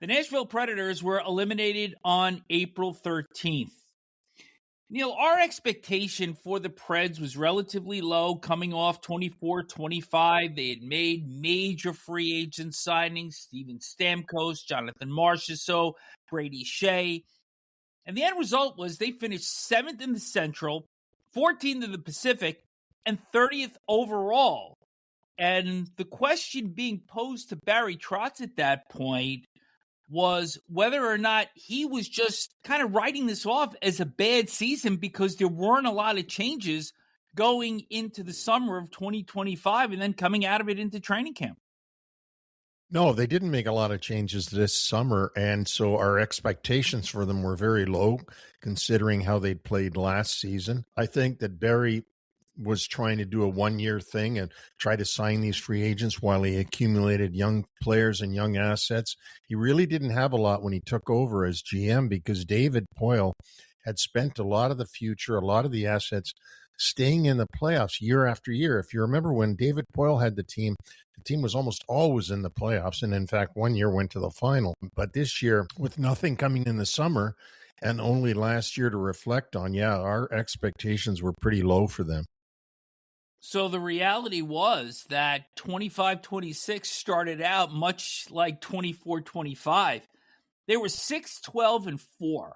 The Nashville Predators were eliminated on April 13th. Neil, our expectation for the Preds was relatively low coming off 24-25. They had made major free agent signings, Steven Stamkos, Jonathan Marchessault, Brady Skjei. And the end result was they finished 7th in the Central, 14th in the Pacific, and 30th overall. And the question being posed to Barry Trotz at that point was whether or not he was just kind of writing this off as a bad season because there weren't a lot of changes going into the summer of 2025 and then coming out of it into training camp. No, they didn't make a lot of changes this summer, and so our expectations for them were very low considering how they'd played last season. I think that Barry was trying to do a one-year thing and try to sign these free agents while he accumulated young players and young assets. He really didn't have a lot when he took over as GM because David Poile had spent a lot of the future, a lot of the assets staying in the playoffs year after year. If you remember when David Poile had the team was almost always in the playoffs, and in fact, one year went to the final. But this year, with nothing coming in the summer and only last year to reflect on, our expectations were pretty low for them. So the reality was that 25-26 started out much like 24-25. They were 6-12-4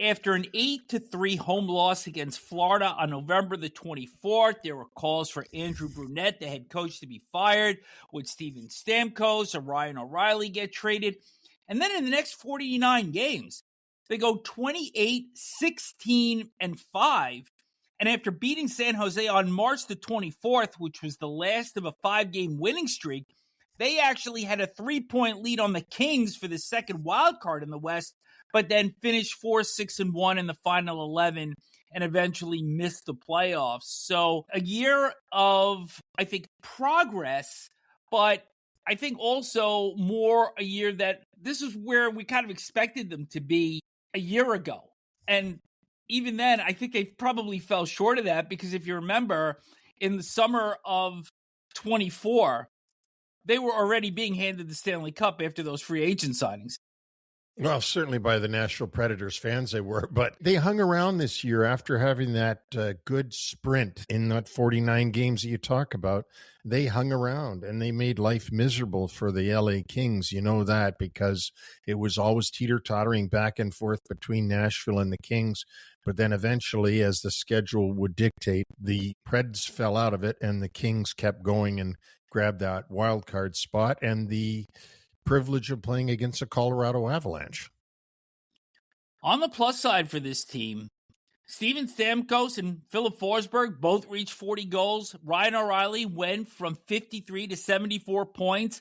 after an 8-3 home loss against Florida on November the 24th. There were calls for Andrew Brunette, the head coach, to be fired. Would Steven Stamkos or Ryan O'Reilly get traded? And then in the next 49 games, they go 28-16-5. And after beating San Jose on March the 24th, which was the last of a 5-game winning streak, they actually had a 3-point lead on the Kings for the second wild card in the West, but then finished 4-6-1 in the final 11 and eventually missed the playoffs. So a year of, I think, progress, but I think also more a year that this is where we kind of expected them to be a year ago. And even then, I think they probably fell short of that because if you remember, in the summer of 24, they were already being handed the Stanley Cup after those free agent signings. Well, certainly by the Nashville Predators fans they were, but they hung around this year after having that good sprint in that 49 games that you talk about. They hung around and they made life miserable for the LA Kings. You know that because it was always teeter-tottering back and forth between Nashville and the Kings. But then eventually, as the schedule would dictate, the Preds fell out of it and the Kings kept going and grabbed that wild card spot and the privilege of playing against a Colorado Avalanche. On the plus side for this team, Steven Stamkos and Filip Forsberg both reached 40 goals. Ryan O'Reilly went from 53 to 74 points.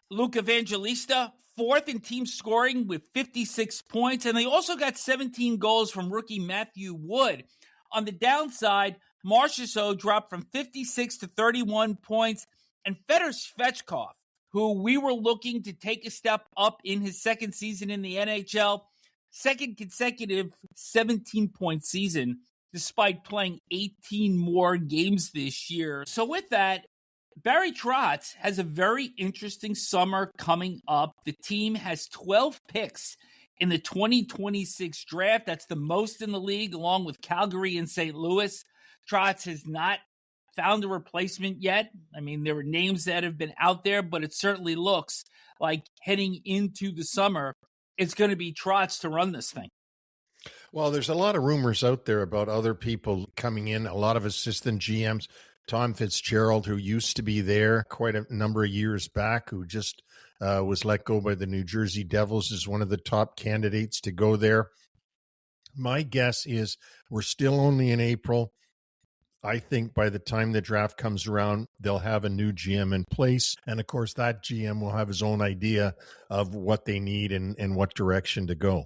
Luke Evangelista, fourth in team scoring with 56 points. And they also got 17 goals from rookie Matthew Wood. On the downside, Marchessault dropped from 56 to 31 points. And Fedor Svechkov, who we were looking to take a step up in his second season in the NHL, second consecutive 17-point season, despite playing 18 more games this year. So with that, Barry Trotz has a very interesting summer coming up. The team has 12 picks in the 2026 draft. That's the most in the league, along with Calgary and St. Louis. Trotz has not found a replacement yet. I mean, there are names that have been out there, but it certainly looks like heading into the summer, it's going to be Trotz to run this thing. Well, there's a lot of rumors out there about other people coming in, a lot of assistant GMs. Tom Fitzgerald, who used to be there quite a number of years back, who just was let go by the New Jersey Devils, is one of the top candidates to go there. My guess is we're still only in April. I think by the time the draft comes around, they'll have a new GM in place. And of course, that GM will have his own idea of what they need and what direction to go.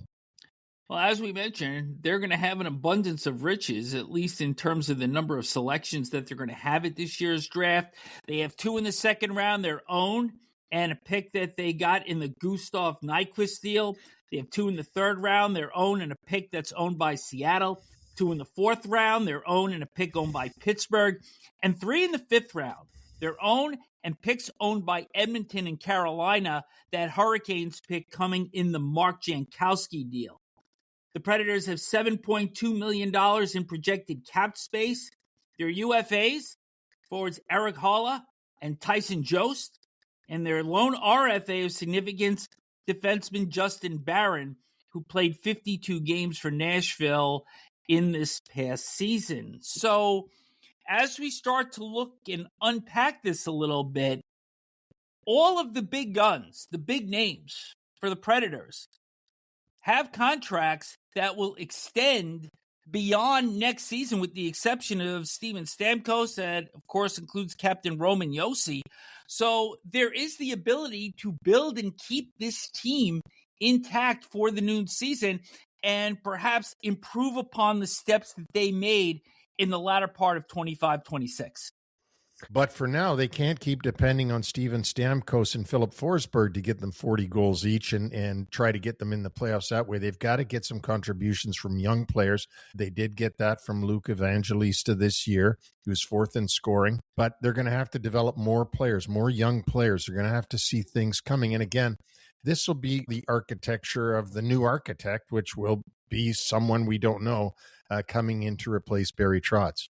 Well, as we mentioned, they're going to have an abundance of riches, at least in terms of the number of selections that they're going to have at this year's draft. They have 2 in the second round, their own, and a pick that they got in the Gustav Nyquist deal. They have 2 in the third round, their own, and a pick that's owned by Seattle. 2 in the fourth round, their own, and a pick owned by Pittsburgh. And 3 in the fifth round, their own and picks owned by Edmonton and Carolina, that Hurricanes pick coming in the Mark Jankowski deal. The Predators have $7.2 million in projected cap space. Their UFAs, forwards Eric Haula and Tyson Jost, and their lone RFA of significance, defenseman Justin Barron, who played 52 games for Nashville in this past season. So as we start to look and unpack this a little bit, all of the big guns, the big names for the Predators, have contracts that will extend beyond next season, with the exception of Steven Stamkos, and of course includes Captain Roman Josi. So there is the ability to build and keep this team intact for the new season and perhaps improve upon the steps that they made in the latter part of 25-26. But for now, they can't keep depending on Steven Stamkos and Filip Forsberg to get them 40 goals each and try to get them in the playoffs that way. They've got to get some contributions from young players. They did get that from Luke Evangelista this year, who was fourth in scoring. But they're going to have to develop more players, more young players. They're going to have to see things coming. And again, this will be the architecture of the new architect, which will be someone we don't know coming in to replace Barry Trotz.